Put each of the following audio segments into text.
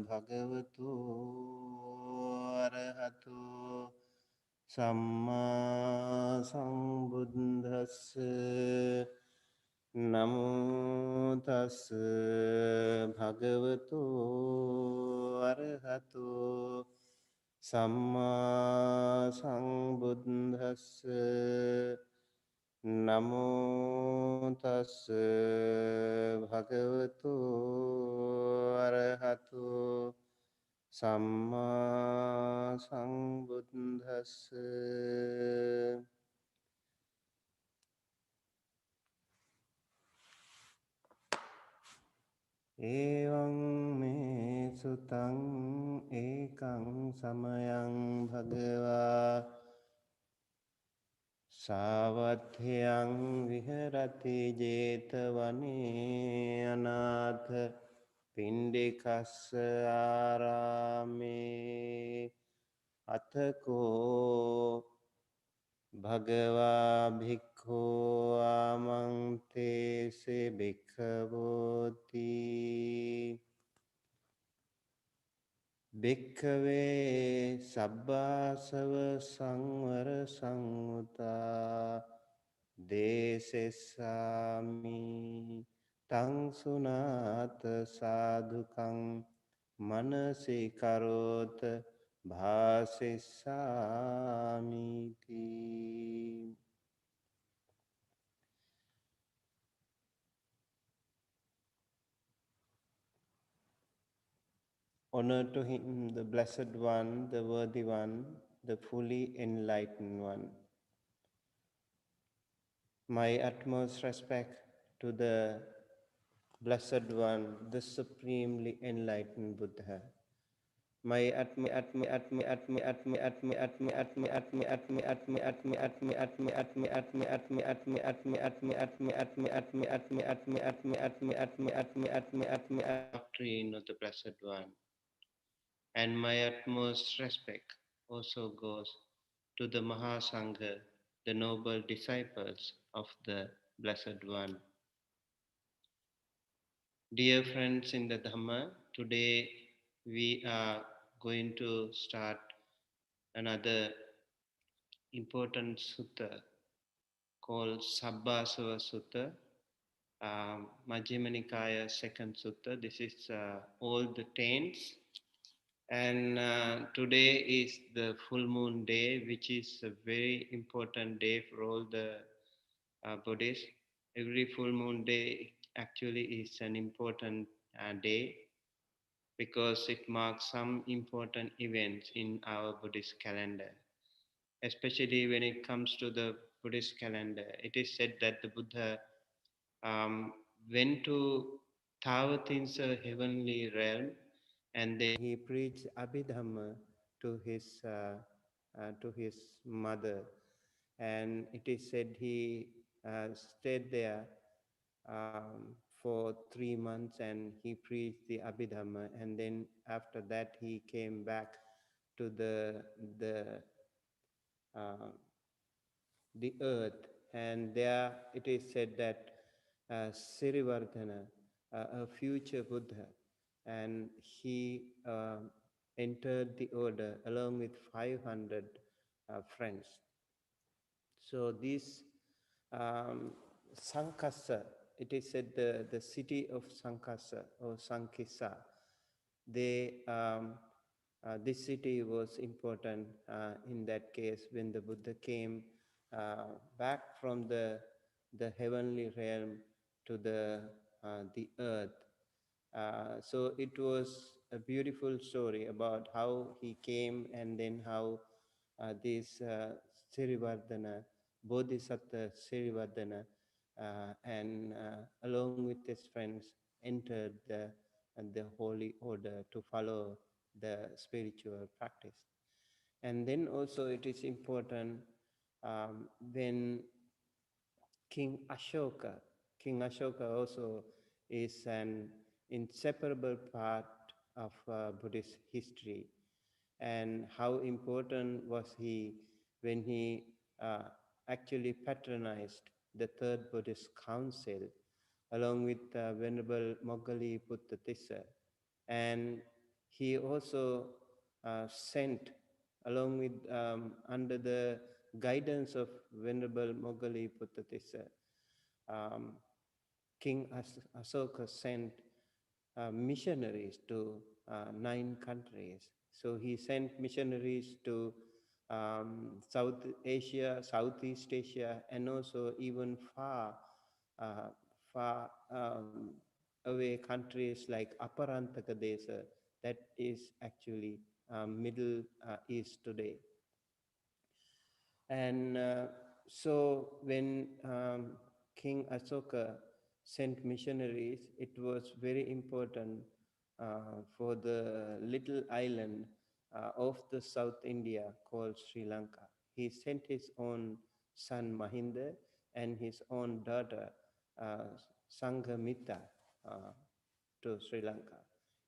Bhagavato Arahato Samma Sambuddhassa Namo Tassa Bhagavato Arahato Samma Sambuddhassa Namo Tassa Bhagavato Arahato Samma Sambuddhassa. Evaṁ me sutaṁ ekaṁ samayaṁ bhagavā Sāvathyaṁ viharati jetavane anatha pindikassa ārāme athako bhagavā bhikkhu āmante se bhikkhavoti Bhikkhave sabbāsava samvara sammuta desesami tang sunata sadhukang manasi karota bhāsisamiti. Honor to him, the Blessed One, the Worthy One, the fully enlightened one. My utmost respect to the Blessed One, the Supremely Enlightened Buddha. My doctrine of the Blessed One. And my utmost respect also goes to the Mahasangha, the noble disciples of the Blessed One. Dear friends in the Dhamma, today we are going to start another important sutta called Sabbasava Sutta, Majjhima Nikaya second sutta. This is all the tenths. And today is the full moon day, which is a very important day for all the Buddhists. Every full moon day actually is an important day because it marks some important events in our Buddhist calendar. Especially when it comes to the Buddhist calendar, it is said that the Buddha went to Tavatinsa heavenly realm and then he preached Abhidhamma to his mother, and it is said he stayed there for 3 months and he preached the Abhidhamma, and then after that he came back to uh, the earth, and there it is said that Sirivardhana, a future Buddha, and he entered the order along with 500 friends. So this Sankassa, it is said the city of Sankassa or Sankissa, this city was important in that case when the Buddha came back from the heavenly realm to the earth. So it was a beautiful story about how he came and then how this Sirivardhana, Bodhisattva Sirivardhana, and along with his friends entered the holy order to follow the spiritual practice. And then also it is important when King Ashoka also is an inseparable part of Buddhist history. And how important was he when he actually patronized the Third Buddhist Council along with Venerable Moggali Puttathissa. And he also sent, along with under the guidance of Venerable Moggali Puttathissa, um, King Asoka sent missionaries to 9 countries. So he sent missionaries to South Asia, Southeast Asia, and also even uh, far away countries like Aparantaka Desa, that is actually Middle East today. And so when King Asoka sent missionaries, it was very important for the little island of the South India called Sri Lanka. He sent his own son Mahinda and his own daughter uh, Sanghamita uh, to Sri Lanka.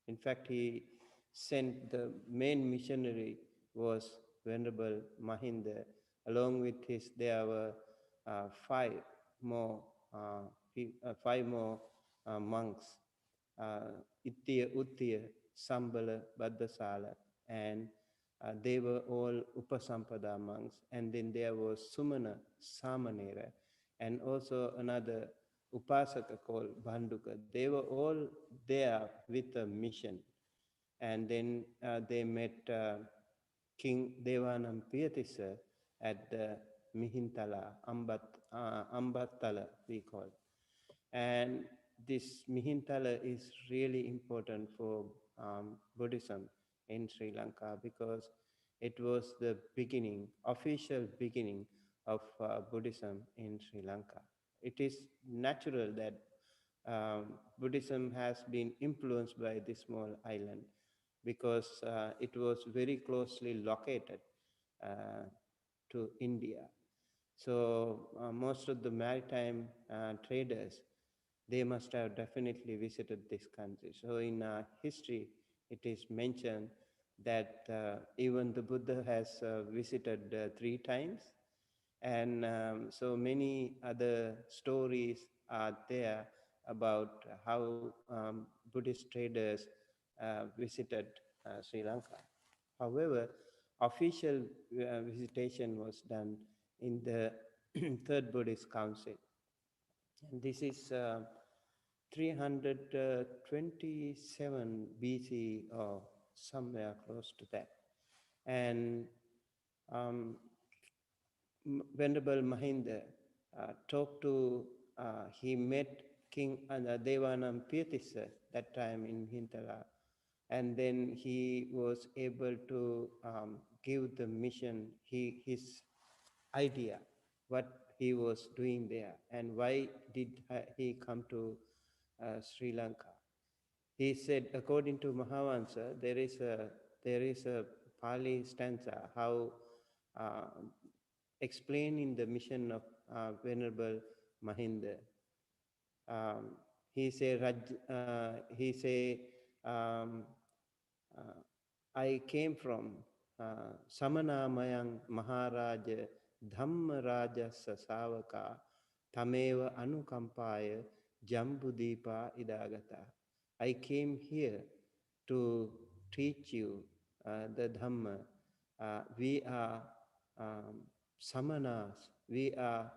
In fact, he sent the main missionary was Venerable Mahinda, along with his, there were five more, five more monks, Ittiya, Uttiya, Sambala, Bhaddasala, and they were all Upasampada monks. And then there was Sumana, Samanera, and also another Upasaka called Bhanduka. They were all there with a mission. And then they met King Devanam at the Mihintala, Ambatala we call. And this Mihintala is really important for Buddhism in Sri Lanka because it was the beginning, official beginning of Buddhism in Sri Lanka. It is natural that Buddhism has been influenced by this small island because it was very closely located uh, to India. So most of the maritime traders, they must have definitely visited this country. So in history, it is mentioned that even the Buddha has visited 3 times, and so many other stories are there about how Buddhist traders visited Sri Lanka. However, official visitation was done in the Third Buddhist Council. And this is 327 BC or somewhere close to that. And um, Venerable Mahinda talked to, he met King Devanam Pirtissa that time in Hintala, and then he was able to give the mission, his idea, what he was doing there, and why did he come to Sri Lanka. He said, according to Mahavansa, there is a Pali stanza how uh, explaining the mission of Venerable Mahinda. Um, he say, um, uh, I came from Samanamayang Maharaja Dhamma Raja Sasavaka Tameva Anukampaya Jambudipa Idagata. I came here to teach you the Dhamma. We are samanas, we are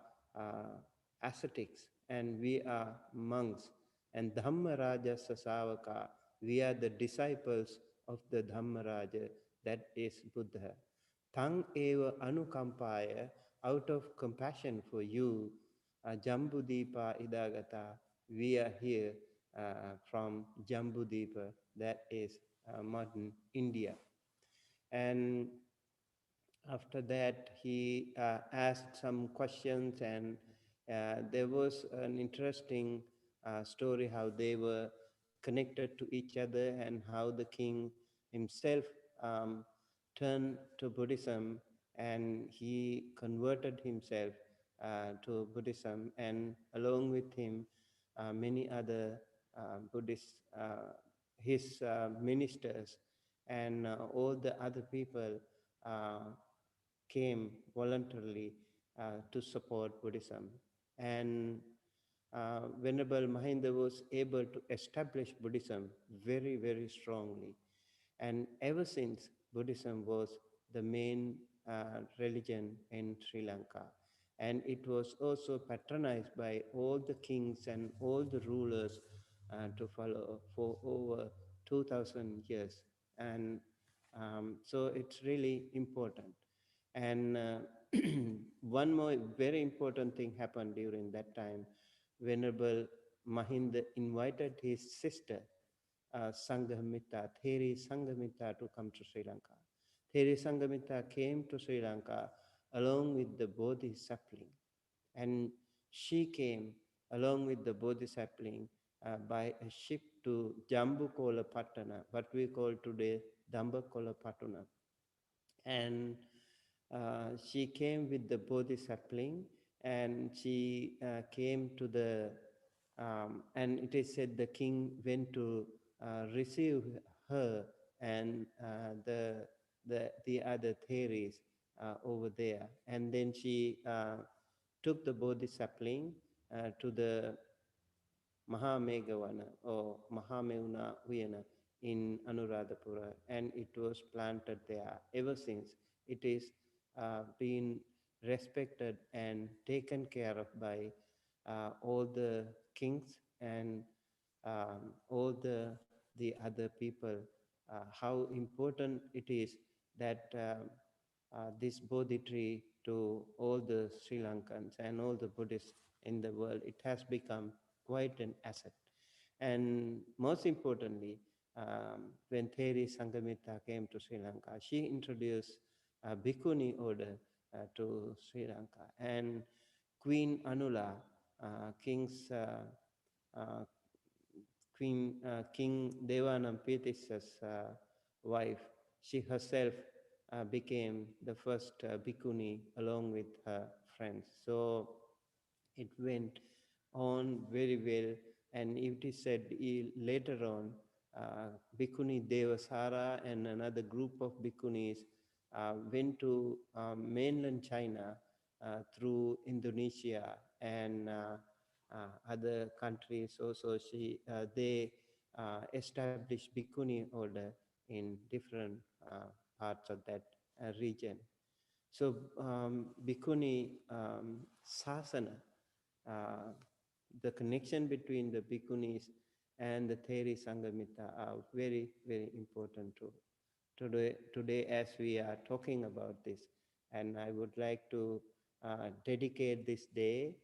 ascetics, and we are monks. And Dhammaraja Sasavaka, we are the disciples of the Dhammaraja, that is Buddha. Tang eva anukampaya, out of compassion for you, Jambudipa idagata, we are here from Jambudipa, that is modern India. And after that, he asked some questions, and there was an interesting story how they were connected to each other and how the king himself um, turned to Buddhism and he converted himself to Buddhism, and along with him, many other Buddhist, his ministers, and all the other people came voluntarily to support Buddhism. And Venerable Mahinda was able to establish Buddhism very, very strongly. And ever since, Buddhism was the main religion in Sri Lanka. And it was also patronized by all the kings and all the rulers to follow for over 2000 years. And so it's really important. And one more very important thing happened during that time. Venerable Mahinda invited his sister, Sanghamita, Theri Sanghamita, to come to Sri Lanka. Theri Sanghamita came to Sri Lanka along with the Bodhi sapling, and she came along with the Bodhi sapling by a ship to Jambukola Patana, what we call today Dambakola Patuna. And she came with the Bodhi sapling, and she came to the, and it is said the king went to receive her and the other theories over there. And then she took the Bodhi sapling to the Mahamegavana or Mahameuna Uyana in Anuradhapura, and it was planted there. Ever since, it is been respected and taken care of by all the kings and all the other people. How important it is that this Bodhi tree to all the Sri Lankans and all the Buddhists in the world, it has become quite an asset. And most importantly, when Theri Sanghamita came to Sri Lanka, she introduced a Bhikkhuni order to Sri Lanka. And Queen Anula, King's King Devanampitis's wife, she herself became the first bhikkhuni along with her friends. So it went on very well, and it is said later on, Bhikkhuni Devasara and another group of bhikkhunis went to mainland China through Indonesia and other countries. Also, they established Bhikkhuni order in different parts of that region. So, Bhikkhuni Sasana, uh, the connection between the bhikkhunis and the Theri Sanghamita are very, very important too. Today, as we are talking about this, and I would like to dedicate this day,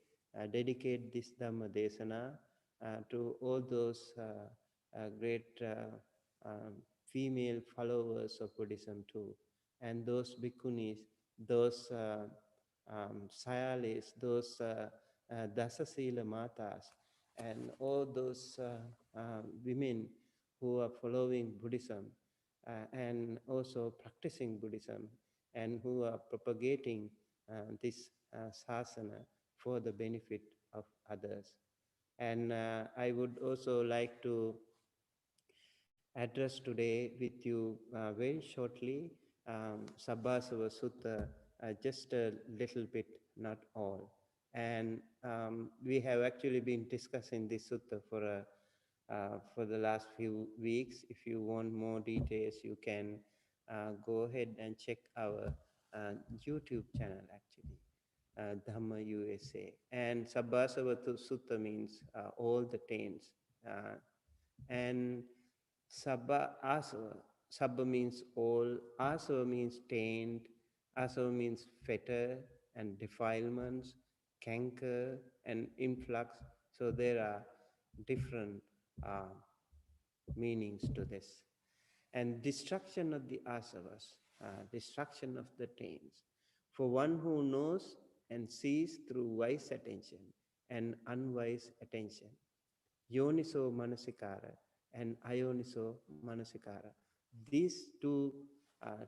dedicate this Dhamma Desanā to all those great female followers of Buddhism too, and those bhikkhunis, those sayalis, those Dasasila Matas, and all those women who are following Buddhism and also practicing Buddhism and who are propagating this sasana for the benefit of others. And I would also like to address today with you very shortly Sabbasava Sutta, just a little bit, not all. And we have actually been discussing this sutta for the last few weeks. If you want more details, you can go ahead and check our YouTube channel actually, Dhamma USA. And Sabbasava Sutta means all the taints. And Sabba asava. Sabba means all. Asava means taint. Asava means fetter and defilements, canker and influx. So there are different uh, meanings to this. And destruction of the asavas, destruction of the taints. For one who knows and sees through wise attention and unwise attention, Yoniso Manasikara and Ayoniso Manasikara. These two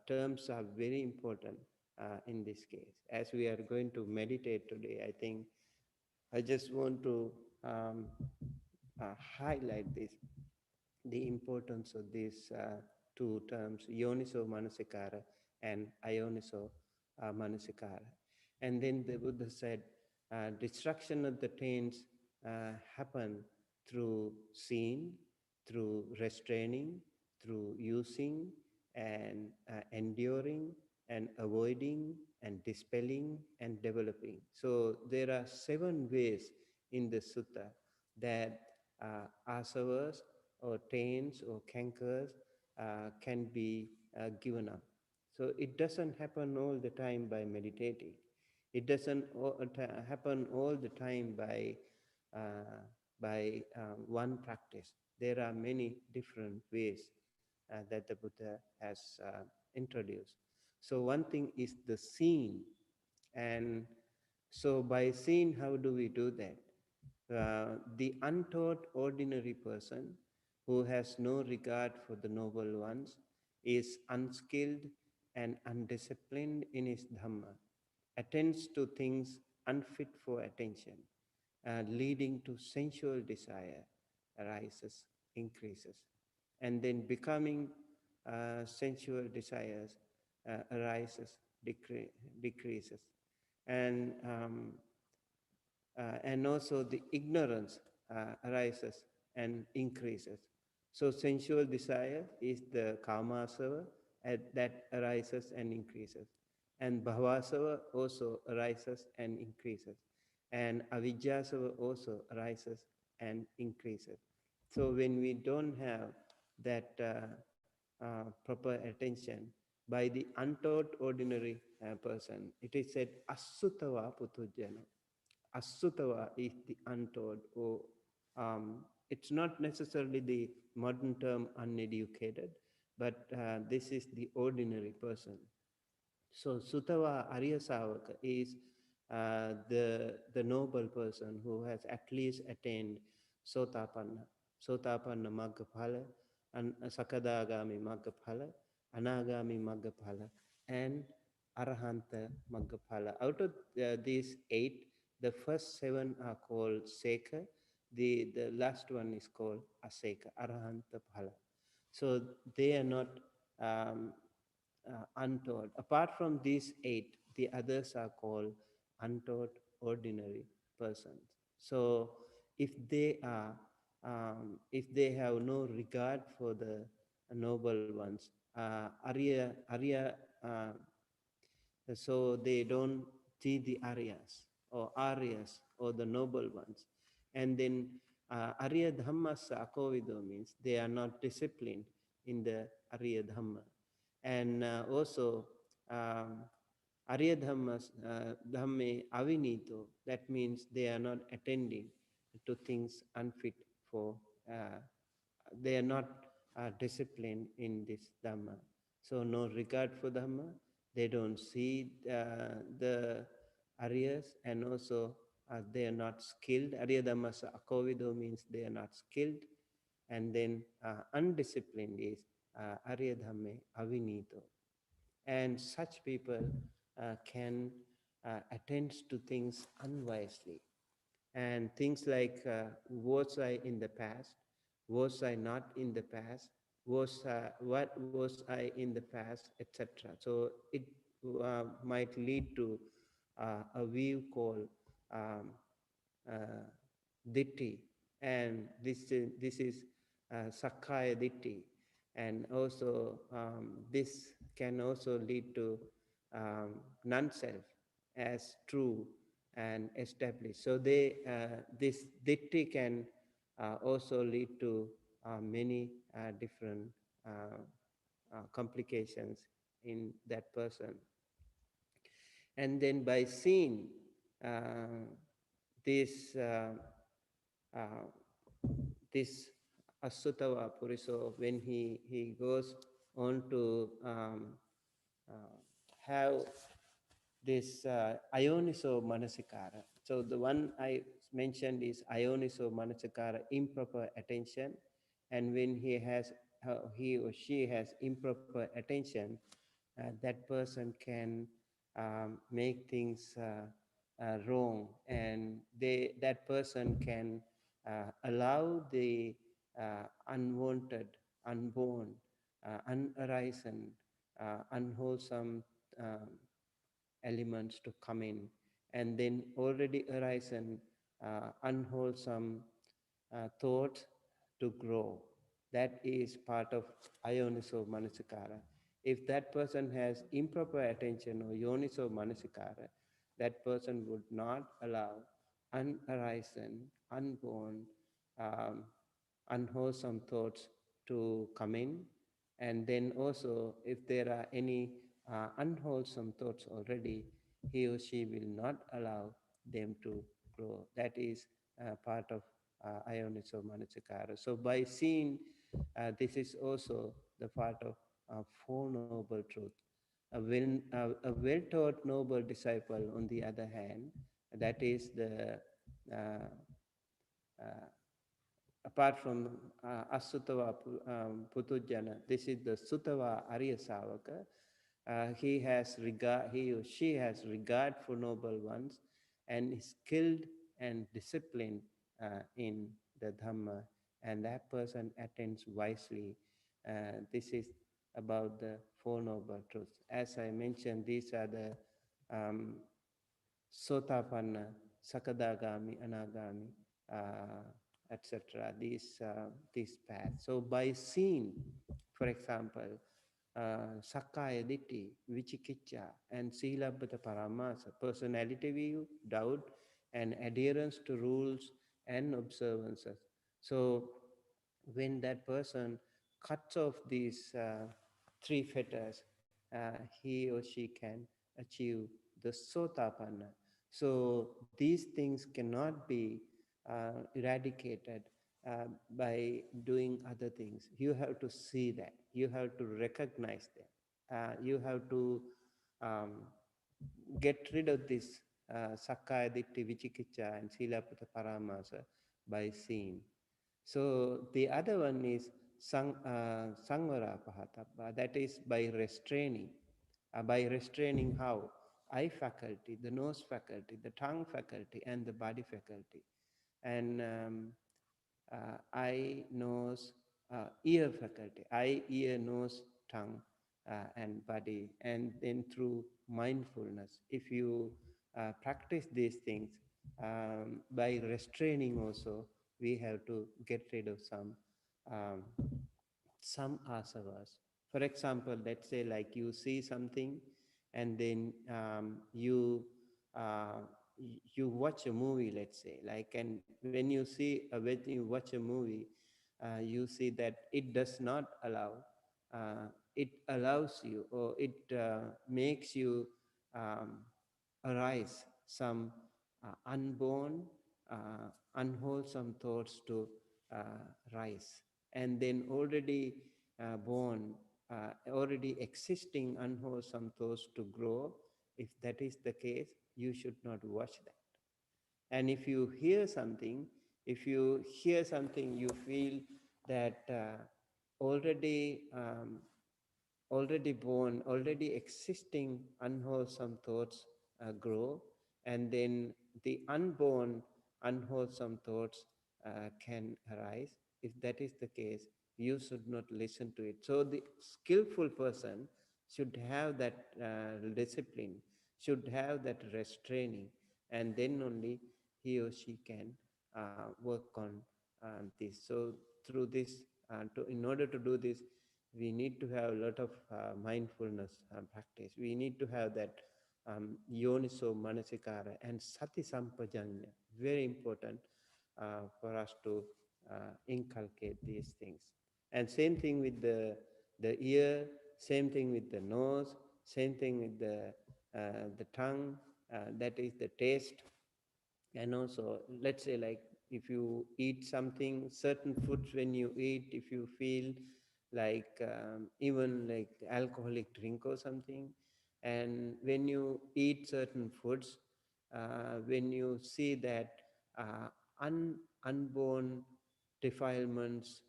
terms are very important in this case. As we are going to meditate today, I think I just want to highlight this, the importance of these two terms, Yoniso Manasikara and Ayoniso Manasikara. And then the Buddha said, destruction of the taints happen through seeing, through restraining, through using and enduring and avoiding and dispelling and developing. So there are 7 ways in the sutta that asavas or taints or cankers can be given up. So it doesn't happen all the time by meditating. It doesn't happen all the time by one practice. There are many different ways that the Buddha has introduced. So one thing is the seeing, and so by seeing, how do we do that? The untaught ordinary person who has no regard for the noble ones is unskilled and undisciplined in his Dhamma, attends to things unfit for attention, leading to sensual desire arises, increases, and then becoming sensual desires arises, decreases, and and also the ignorance arises and increases. So sensual desire is the kamasava that arises and increases. And bhavasava also arises and increases. And avijjasava also arises and increases. So when we don't have that proper attention by the untaught ordinary person, it is said asutava putujjana. Asutava is the untaught, or it's not necessarily the modern term uneducated, but this is the ordinary person. So Sutava Arya Savaka is the noble person who has at least attained Sotapanna, Sotapanna Maggaphala, and Sakadagami Maggaphala, Anagami Maggaphala, and Arahanta Maggaphala. Out of these 8, the first 7 are called Seka, the last one is called Aseka, Arahanta Phala. So they are not um, untaught. Apart from these 8, the others are called untaught ordinary persons. So if they have no regard for the noble ones, Arya, so they don't see the Aryas or the noble ones. And then Arya Dhammas Akovido means they are not disciplined in the Arya Dhamma. And also Arya Dhammas, Dhamme Avinito, that means they are not attending to things unfit for, they are not disciplined in this Dhamma. So no regard for Dhamma, they don't see the Aryas, and also they are not skilled. Arya Dhammas Akovido means they are not skilled. And then undisciplined is Arya Dhamme Avinito. And such people can attend to things unwisely. And things like was I in the past, was I not in the past, what was I in the past, etc. So it might lead to a view called uh, ditti, and this is sakkaya ditti, and also this can also lead to non-self as true and established. So this ditti can also lead to many different complications in that person. And then by seeing uh, this uh, this Asutava Puriso, when he goes on to have this Ioniso Manasikara. So the one I mentioned is Ioniso Manasikara, improper attention. And when he or she has improper attention, that person can make things wrong, and that person can allow the unwanted, unborn, unarisen, unwholesome elements to come in, and then already arisen unwholesome thoughts to grow. That is part of ayoniso manasikara. If that person has improper attention or yoniso manasikara, that person would not allow unarisen, unborn, um, unwholesome thoughts to come in. And then also, if there are any unwholesome thoughts already, he or she will not allow them to grow. That is part of Ayoniso Manasikara. So by seeing, this is also the part of Four Noble Truth. A well-taught noble disciple, on the other hand, that is the uh, uh, apart from Asutava Putujana, this is the Sutava Arya Savaka. He has regard, he or she has regard for noble ones and is skilled and disciplined in the Dhamma, and that person attends wisely. This is about the Four Noble Truths. As I mentioned, these are the um, Sotapanna, Sakadagami, Anagami, etc. These paths. So by seeing, for example, Sakkaya Ditthi, Vichikicha, and Silabbata Paramasa, personality view, doubt, and adherence to rules and observances. So when that person cuts off these three fetters, he or she can achieve the Sotapanna. So these things cannot be eradicated by doing other things. You have to see that. You have to recognize them. You have to um, get rid of this Sakkaya Ditthi, Vichikicha, and Silapata Paramasa by seeing. So the other one is Sangvara Pahatapa, that is by restraining. By restraining how? Eye faculty, the nose faculty, the tongue faculty, and the body faculty. And eye, nose, ear faculty, eye, ear, nose, tongue, and body. And then through mindfulness, if you practice these things by restraining also, we have to get rid of um, some asavas. For example, let's say like you see something and then uh, you watch a movie, let's say, like, and when you watch a movie, you see that it does not allow, it allows you, or it makes you um, arise some unborn, unwholesome thoughts to rise. And then already born, already existing unwholesome thoughts to grow. If that is the case, you should not watch that. And if you hear something, you feel that already already born, already existing unwholesome thoughts grow, and then the unborn unwholesome thoughts can arise. If that is the case, you should not listen to it. So the skillful person should have that discipline, should have that restraining, and then only he or she can work on this. So through this, in order to do this, we need to have a lot of mindfulness practice. We need to have that yoniso manasikara and sati sampajanya, very important for us to inculcate these things. And same thing with the ear, same thing with the nose, same thing with the tongue, that is the taste. And also, let's say like if you eat something, certain foods, when you eat, if you feel like even like alcoholic drink or something, and when you eat certain foods, when you see that uh, unborn defilements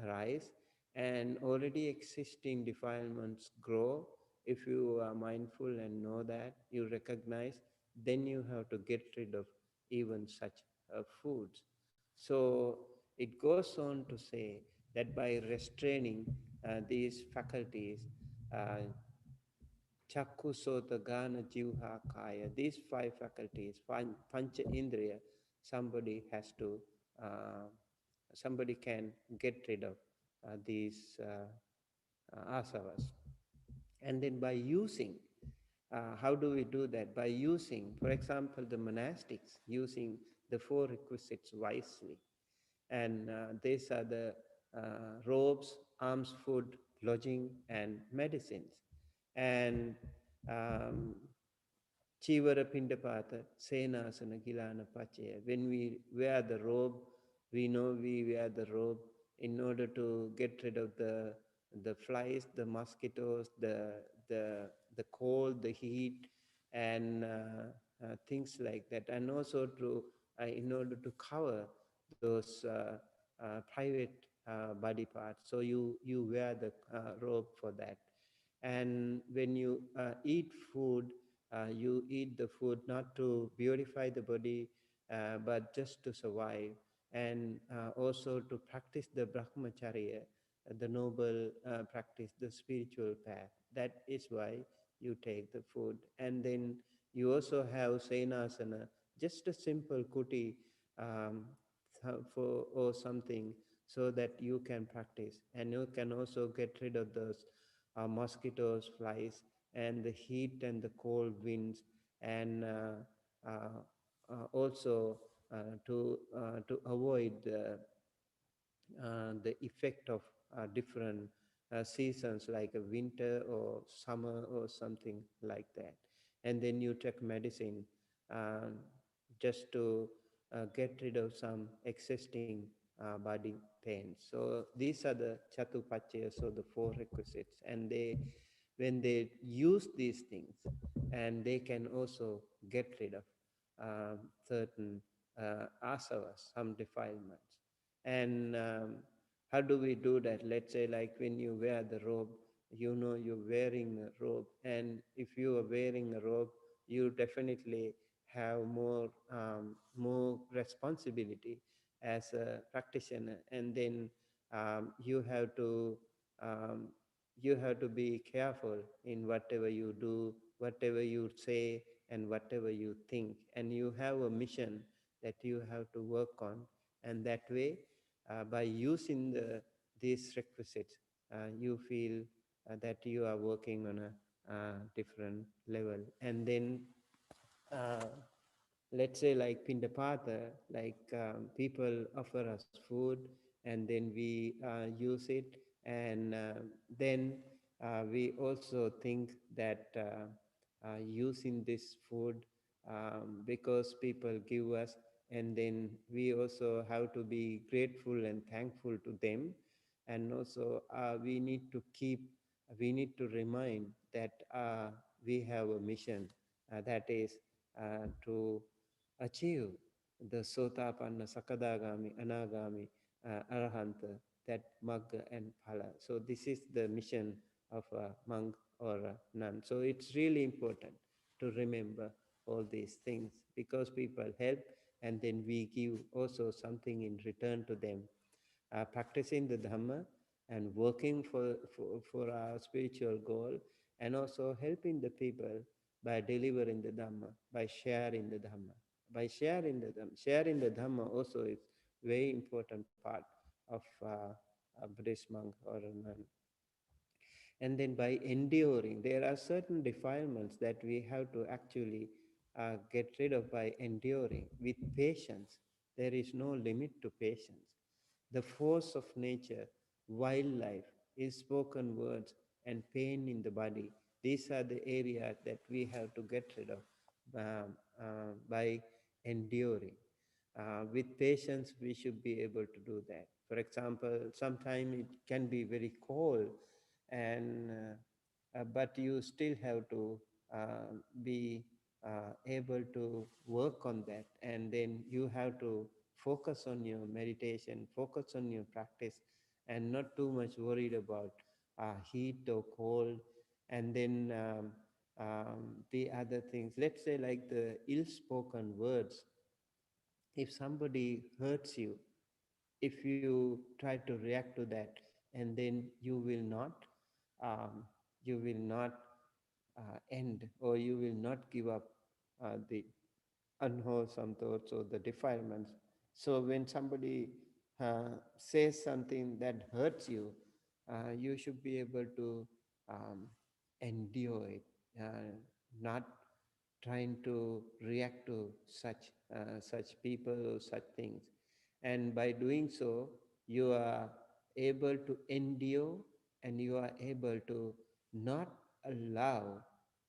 rise and already existing defilements grow, if you are mindful and know that, you recognize, then you have to get rid of even such foods. So it goes on to say that by restraining these faculties, uh, Chakku, Sota, Gana, Jivha, Kaya, these five faculties, Pancha Indriya, somebody has to, uh, somebody can get rid of these asavas. And then by using, how do we do that? By using, for example, the monastics using the four requisites wisely. And these are the robes, alms, food, lodging, and medicines. And um, Chivara Pindapata, Senasana Gilana Pachaya. When we wear the robe, we know we wear the robe in order to get rid of the flies, the mosquitoes, the cold, the heat, and things like that. And also to in order to cover those private body parts. So you wear the robe for that. And when you eat food, you eat the food not to purify the body, but just to survive, and also to practice the brahmacharya, the noble practice, the spiritual path. That is why you take the food. And then you also have senasana, just a simple kuti um, for or something, so that you can practice, and you can also get rid of those mosquitoes, flies, and the heat and the cold winds, and also to avoid the effect of different seasons like a winter or summer or something like that. And then you take medicine uh, just to get rid of some existing body pains. So these are the chatupachayas, so the four requisites. And they, when they use these things, and they can also get rid of certain asavas, some defilements. And how do we do that? Let's say, like when you wear the robe, you know you're wearing a robe, and if you are wearing a robe, you definitely have more responsibility as a practitioner. And then you have to um, you have to be careful in whatever you do, whatever you say, and whatever you think. And you have a mission that you have to work on. And that way, by using these requisites, you feel that you are working on a different level. And then uh, let's say like Pindapata, like people offer us food, and then we use it. And then we also think that using this food, because people give us, and then we also have to be grateful and thankful to them. And also we need to remind that we have a mission, that is to achieve the Sotapanna, Sakadagami, Anagami, Arahanta, that Magga and Phala. So this is the mission of a monk or a nun. So it's really important to remember all these things, because people help, and then we give also something in return to them. Practicing the Dhamma and working for our spiritual goal, and also helping the people by delivering the Dhamma, by sharing the Dhamma. By sharing the Dhamma also is very important part of a Buddhist monk or a nun. And then by enduring, there are certain defilements that we have to actually get rid of by enduring with patience. There is no limit to patience. The force of nature, wildlife, is spoken words, and pain in the body. These are the areas that we have to get rid of by enduring. With patience, we should be able to do that. For example, sometimes it can be very cold, and but you still have to be able to work on that, and then you have to focus on your meditation, focus on your practice, and not too much worried about heat or cold. And then the other things, let's say like the ill-spoken words, if somebody hurts you, if you try to react to that, and then um, you will not end, or you will not give up the unwholesome thoughts or the defilements. So when somebody says something that hurts you, you should be able to um, endure it, not trying to react to such people or such things. And by doing so, you are able to endure, and you are able to not allow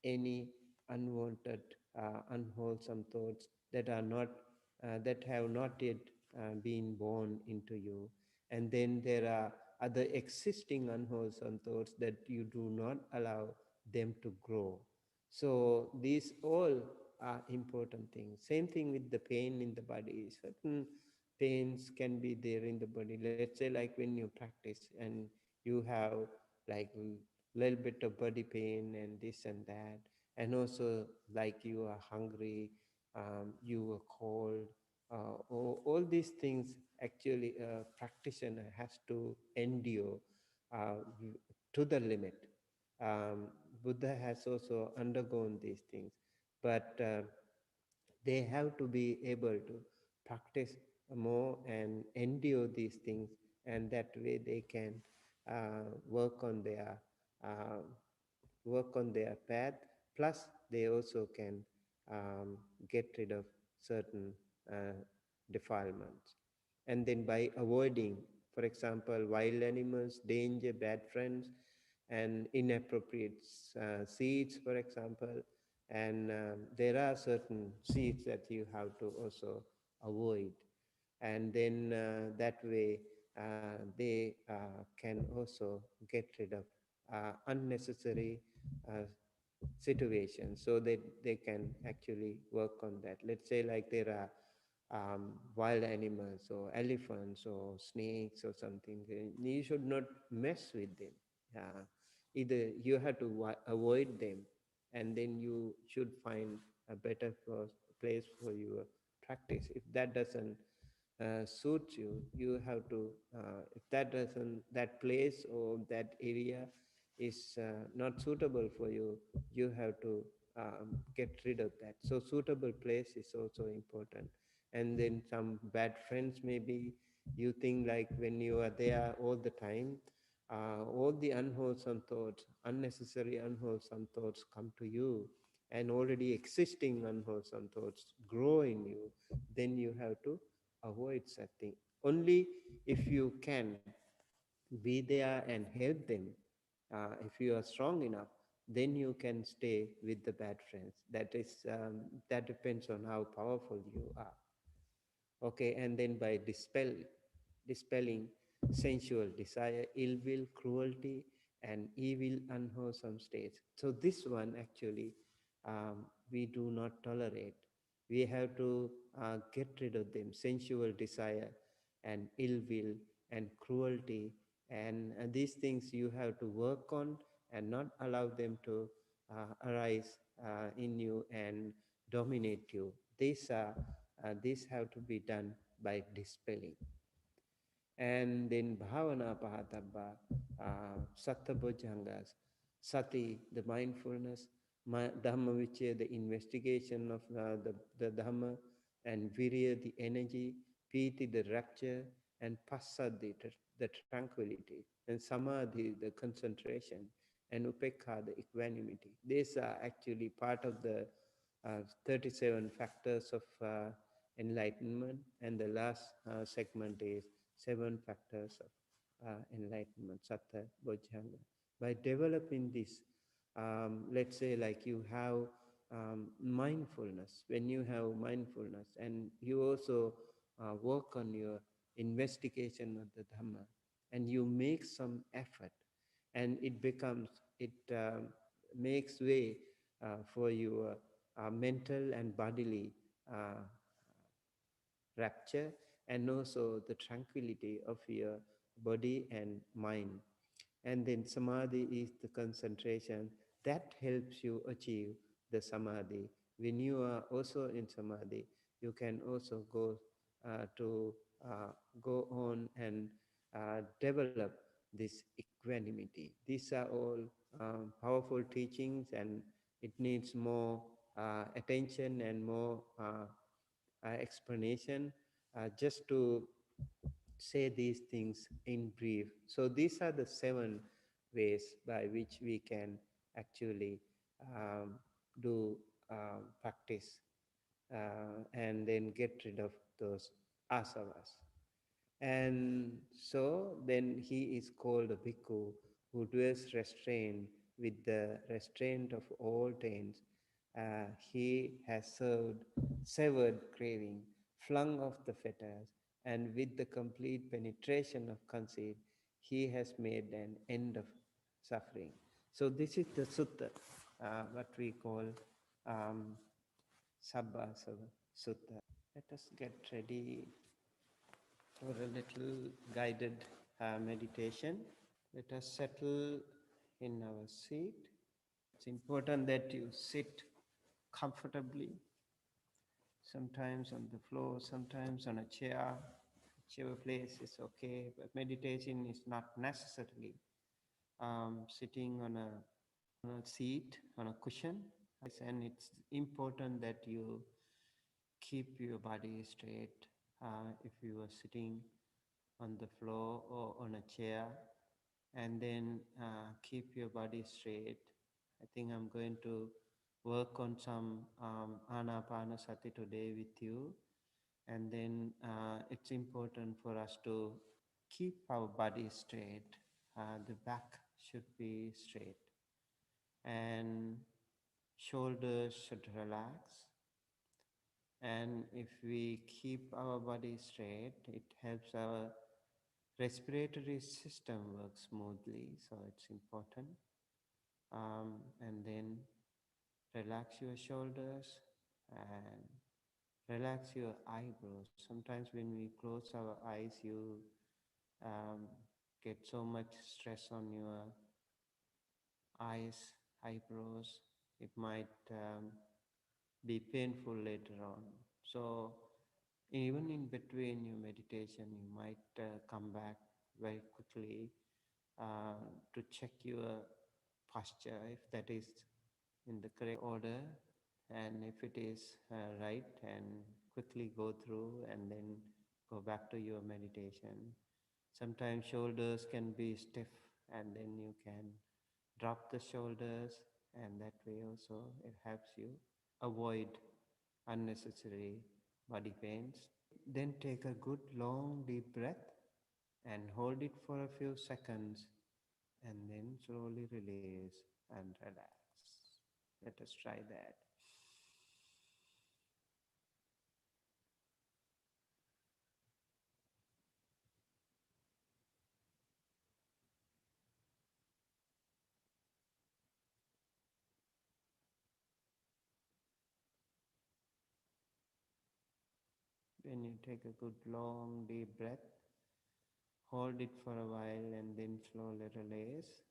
any unwanted, unwholesome thoughts that are not that have not yet been born into you. And then there are other existing unwholesome thoughts that you do not allow them to grow. So these all are important things. Same thing with the pain in the body. Certain pains can be there in the body. Let's say like when you practice and you have like little bit of body pain and this and that, and also like you are hungry, you are cold, all these things actually a practitioner has to endure uh, to the limit. um, Buddha has also undergone these things, but they have to be able to practice more and endure these things, and that way they can uh, work on their uh, work on their path. Plus, they also can get rid of certain uh, defilements. And then by avoiding, for example, wild animals, danger, bad friends, and inappropriate seeds, for example. And there are certain seeds that you have to also avoid. And then that way they can also get rid of unnecessary uh, situations, so that they can actually work on that. Let's say like there are wild animals or elephants or snakes or something, you should not mess with them. Either you have to avoid them, and then you should find a better place for your practice. If that doesn't suits you, you have to, if that doesn't, that place or that area is not suitable for you, you have to get rid of that. So suitable place is also important. And then some bad friends, maybe you think like when you are there all the time, all the unwholesome thoughts, unnecessary unwholesome thoughts come to you, and already existing unwholesome thoughts grow in you, then you have to avoid such thing. Only if you can be there and help them, if you are strong enough, then you can stay with the bad friends. That depends on how powerful you are. Okay, and then by dispelling sensual desire, ill will, cruelty, and evil, unwholesome states. So this one actually we do not tolerate. We have to get rid of them: sensual desire, and ill will, and cruelty, and these things you have to work on and not allow them to arise in you and dominate you. These have to be done by dispelling. And then bhavana pahatabba, sattabhojangas, sati, the mindfulness, dhamma vichaya, the investigation of the dhamma, and virya, the energy, piti, the rapture, and passaddhi, the tranquility, and samadhi, the concentration, and upekha, the equanimity. These are actually part of the 37 factors of enlightenment, and the last segment is 7 factors of enlightenment, sattva, bojjhanga. By developing this, let's say like you have mindfulness. When you have mindfulness and you also work on your investigation of the Dhamma, and you make some effort, and it makes way for your mental and bodily uh, rapture, and also the tranquility of your body and mind. And then samadhi is the concentration that helps you achieve the samadhi. When you are also in samadhi, you can also to uh, go on and develop this equanimity. These are all powerful teachings, and it needs more attention and more explanation, just to say these things in brief. So these are the 7 ways by which we can actually um, do practice and then get rid of those asavas. And so then he is called a bhikkhu who dwells restrained with the restraint of all taints. He has severed craving, flung off the fetters, and with the complete penetration of conceit, he has made an end of suffering. So this is the sutta, what we call um, Sabbasava Sutta. Let us get ready for a little guided meditation. Let us settle in our seat. It's important that you sit comfortably, sometimes on the floor, sometimes on a chair. Whichever place is okay, but meditation is not necessarily sitting on a seat, on a cushion. And it's important that you keep your body straight. If you are sitting on the floor or on a chair, and then keep your body straight. I think I'm going to work on some Ānāpānasati today with you, and then it's important for us to keep our body straight. The back should be straight, and shoulders should relax. And if we keep our body straight, it helps our respiratory system work smoothly, so it's important. And then relax your shoulders and relax your eyebrows. Sometimes when we close our eyes, you um, get so much stress on your eyes, eyebrows. It might be painful later on. So even in between your meditation, you might come back very quickly to check your posture, if that is in the correct order, and if it is right, and quickly go through and then go back to your meditation. Sometimes shoulders can be stiff, and then you can drop the shoulders, and that way also it helps you avoid unnecessary body pains. Then take a good long deep breath and hold it for a few seconds, and then slowly release and relax. Let us try that. When you take a good long deep breath, hold it for a while and then slowly release.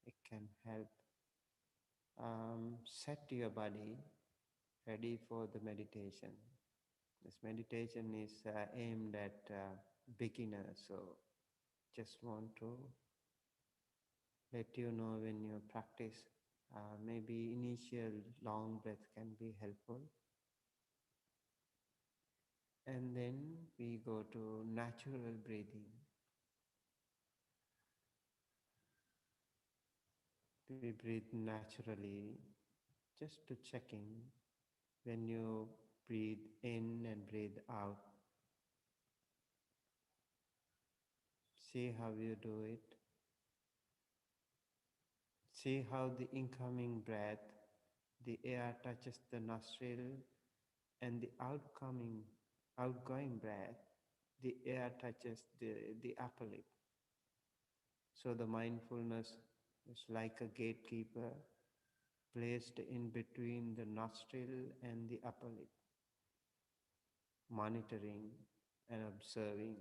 It can help set your body ready for the meditation. This meditation is aimed at beginners, so just want to let you know when you practice, maybe initial long breath can be helpful. And then we go to natural breathing. We breathe naturally, just to check in when you breathe in and breathe out. See how you do it. See how the incoming breath, the air touches the nostril, and the outgoing breath, the air touches the upper lip. So the mindfulness is like a gatekeeper placed in between the nostril and the upper lip, monitoring and observing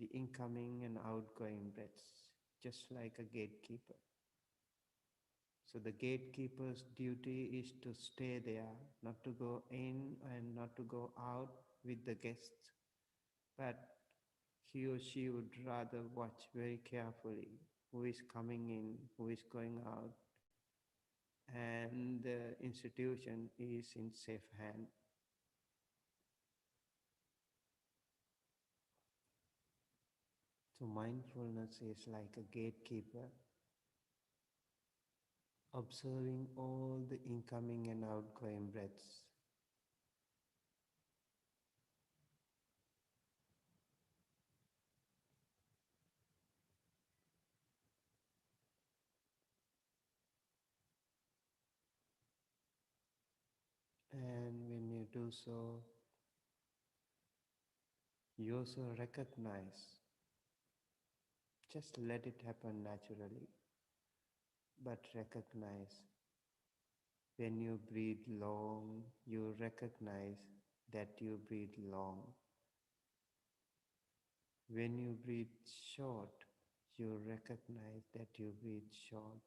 the incoming and outgoing breaths, just like a gatekeeper. So the gatekeeper's duty is to stay there, not to go in and not to go out with the guests, but he or she would rather watch very carefully who is coming in, who is going out, and the institution is in safe hand. So mindfulness is like a gatekeeper, observing all the incoming and outgoing breaths. And when you do so, you also recognize, just let it happen naturally, but recognize when you breathe long, you recognize that you breathe long. When you breathe short, you recognize that you breathe short.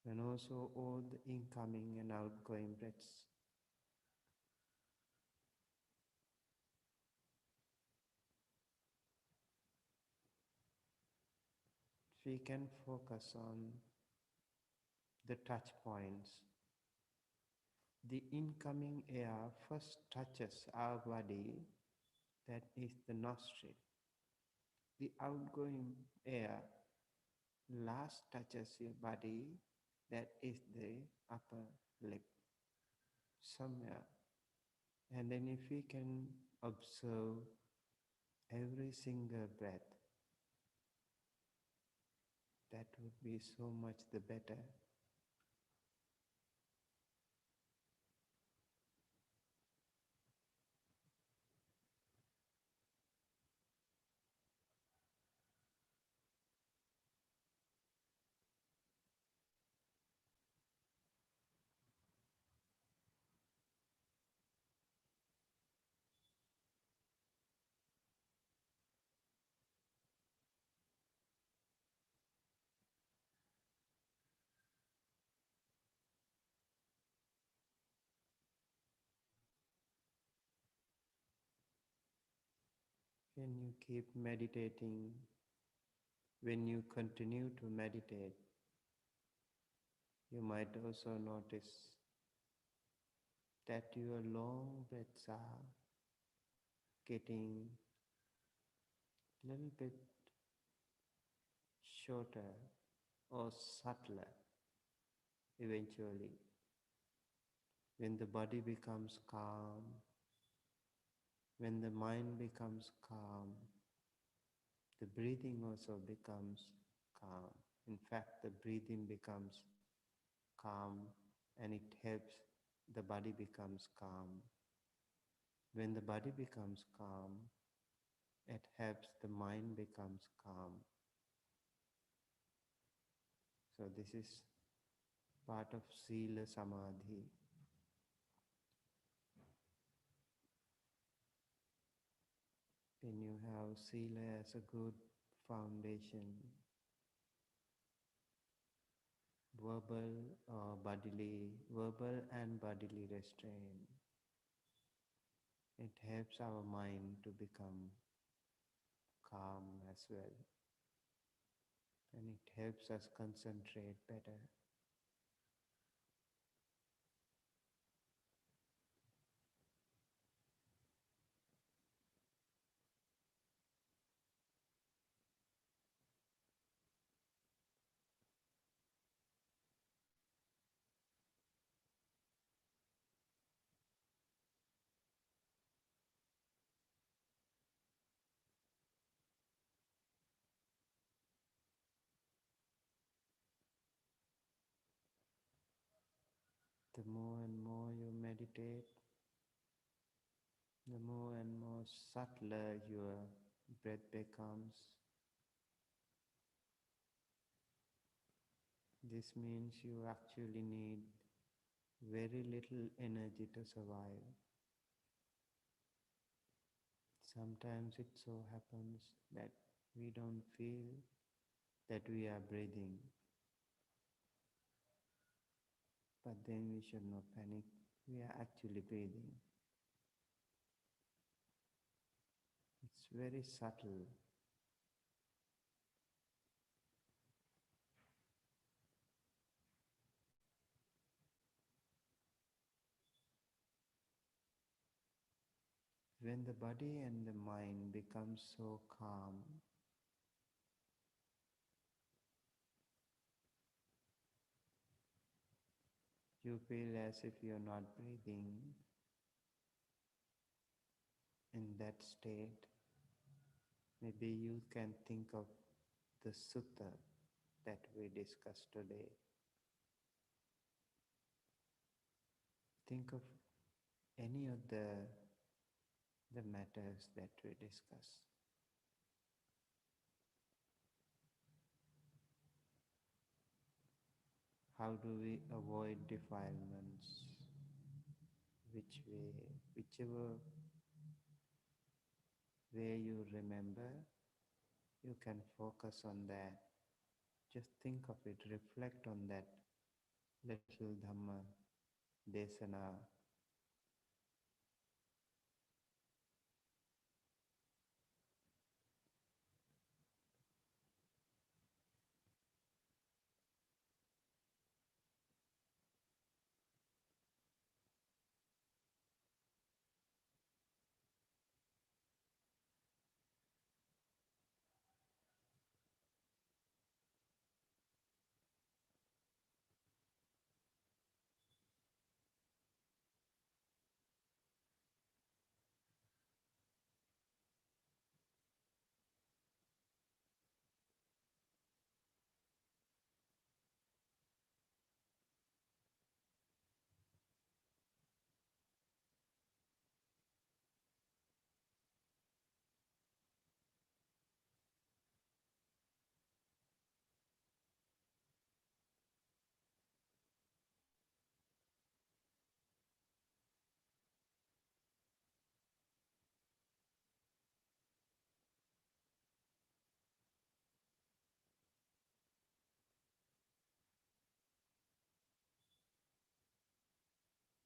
And also all the incoming and outgoing breaths. We can focus on the touch points. The incoming air first touches our body, that is the nostril. The outgoing air last touches your body, that is the upper lip, somewhere. And then if we can observe every single breath, that would be so much the better. When you keep meditating, when you continue to meditate, you might also notice that your long breaths are getting a little bit shorter or subtler eventually. When the body becomes calm, when the mind becomes calm, the breathing also becomes calm. In fact, the breathing becomes calm and it helps the body becomes calm. When the body becomes calm, it helps the mind becomes calm. So this is part of Sila Samadhi. When you have Sila as a good foundation, verbal and bodily restraint, it helps our mind to become calm as well. And it helps us concentrate better. The more and more you meditate, the more and more subtler your breath becomes. This means you actually need very little energy to survive. Sometimes it so happens that we don't feel that we are breathing, but then we should not panic. We are actually breathing. It's very subtle. When the body and the mind become so calm, you feel as if you're not breathing. In that state, maybe you can think of the sutta that we discussed today. Think of any of the matters that we discussed. How do we avoid defilements? Which way, whichever way you remember, you can focus on that. Just think of it, reflect on that little Dhamma Desanā.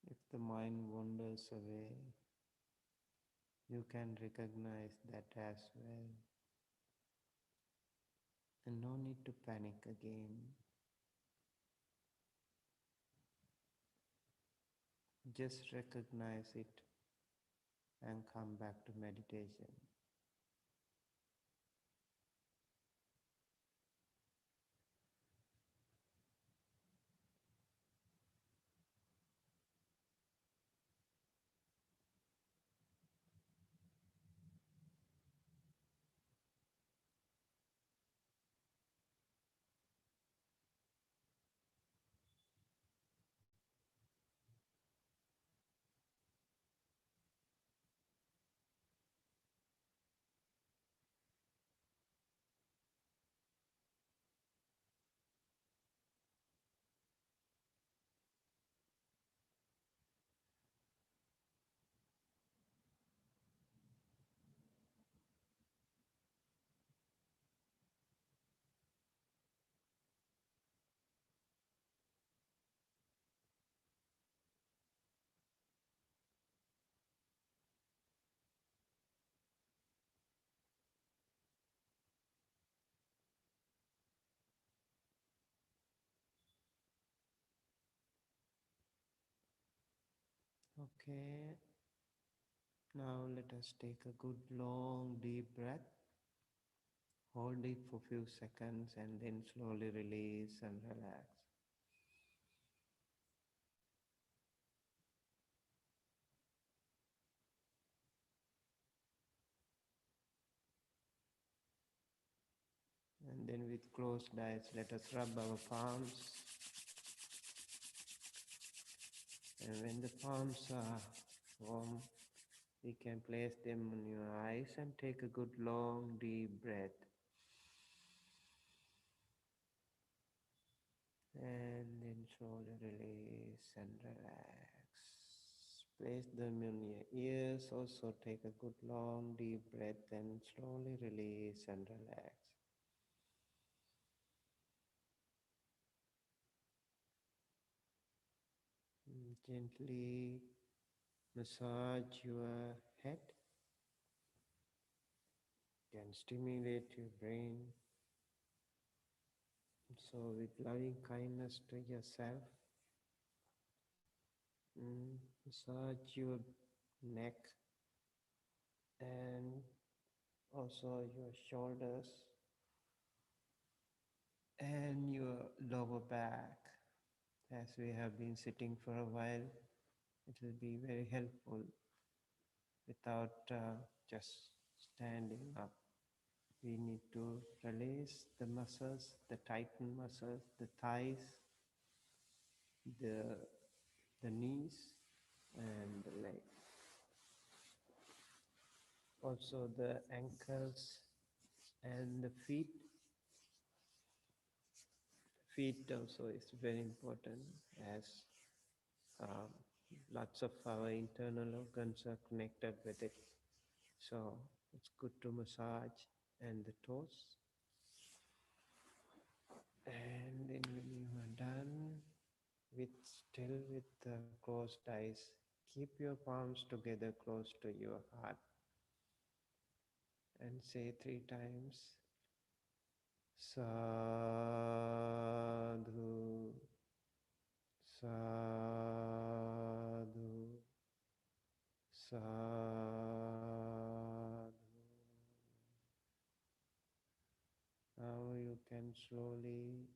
If the mind wanders away, you can recognize that as well. And no need to panic again. Just recognize it and come back to meditation. Okay, now let us take a good long deep breath. Hold it for a few seconds and then slowly release and relax. And then with closed eyes, let us rub our palms. And when the palms are warm, we can place them on your eyes and take a good long deep breath. And then slowly release and relax. Place them on your ears. Also take a good long deep breath and slowly release and relax. Gently massage your head. Can stimulate your brain. So with loving kindness to yourself, massage your neck, and also your shoulders and your lower back. As we have been sitting for a while, it will be very helpful without just standing up. We need to release the muscles, the tightened muscles, the thighs, the, the knees, and the legs. Also the ankles and the feet. Feet also is very important as um, lots of our internal organs are connected with it. So it's good to massage and the toes. And then when you are done with still with the closed eyes, keep your palms together close to your heart and say 3 times Sadhu, Sadhu, Sadhu. Now you can slowly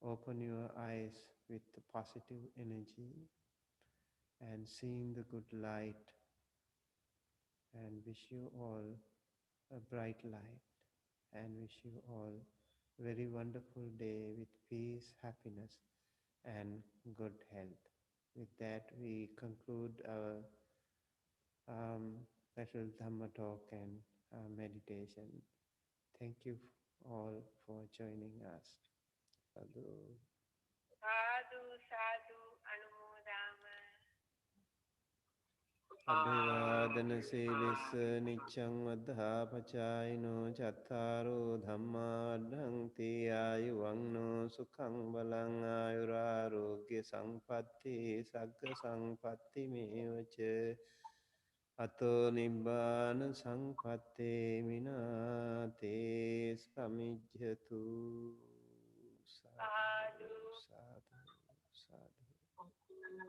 open your eyes with the positive energy and seeing the good light, and wish you all a bright light, and wish you all very wonderful day with peace, happiness, and good health. With that, we conclude our special Dhamma talk and meditation. Thank you all for joining us. Sadhu. Sadhu, sadhu, anumodama. Abhivadana Silisa Nichang Adhapachayino Chattaro Dhamma Adhanti Ayuvangno Sukhang Balang Ayurarogya Sampatti Sagga Sampatti Mevache Ato Nibbana Sampatti Minate Samijjatu. Sadhu, Sadhu. sadhu, sadhu.